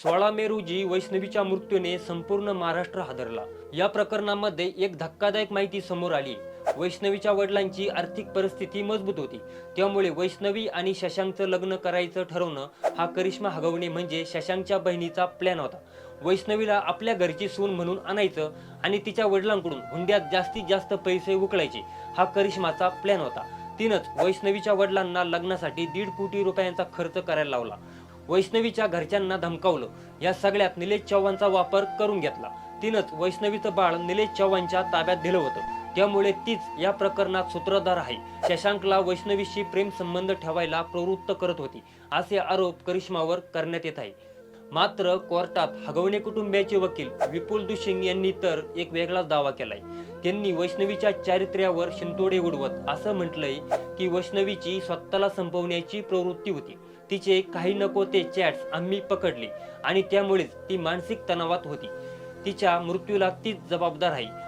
16 मे रोजी वैष्णवीच्या मृत्यूने संपूर्ण महाराष्ट्र हादरला। या प्रकरणामध्ये एक धक्कादायक माहिती समोर आली। वैष्णवीच्या वडिलांची आर्थिक परिस्थिती मजबूत होती, त्यामुळे वैष्णवी आणि शशांकचं लग्न करायचं ठरवणं हा करिश्मा हगवणे म्हणजे शशांकच्या बहिणीचा प्लॅन होता। वैष्णवीला आपल्या घरची सून म्हणून आणायचं आणि तिच्या वडिलांकडून हुंड्यात जास्तीत जास्त पैसे उकळायचे हा करिश्माचा प्लॅन होता। तिनंच वैष्णवीच्या वडिलांना लग्नासाठी 1.5 कोटी रुपयांचा खर्च करायला लावला। वैष्णवीच्या घरच्यांना धमकावलं। या सगळ्यात निलेश चव्हाणचा वापर करून घेतला। तिनंच वैष्णवीचं बाळ निलेश चव्हाणच्या ताब्यात दिलं होतं, त्यामुळे तीच या प्रकरणात सूत्रधार आहे। शशांकला वैष्णवीशी प्रेम संबंध ठेवायला प्रवृत्त करत होती, असे आरोप करिश्मावर करण्यात येत आहे। मात्र कोर्टात हगवणे कुटुंबियाचे वकील विपुल दुशिंग यांनी तर एक वेगळाच दावा केलाय। त्यांनी वैष्णवीच्या चारित्र्यावर शिंतोडे उडवत असं म्हटलंय की वैष्णवीची स्वतःला संपवण्याची प्रवृत्ती होती। तिचे काही नको ते चॅट्स आम्ही पकडले आणि त्यामुळेच ती मानसिक तणावात होती। तिच्या मृत्यूला तीच जबाबदार आहे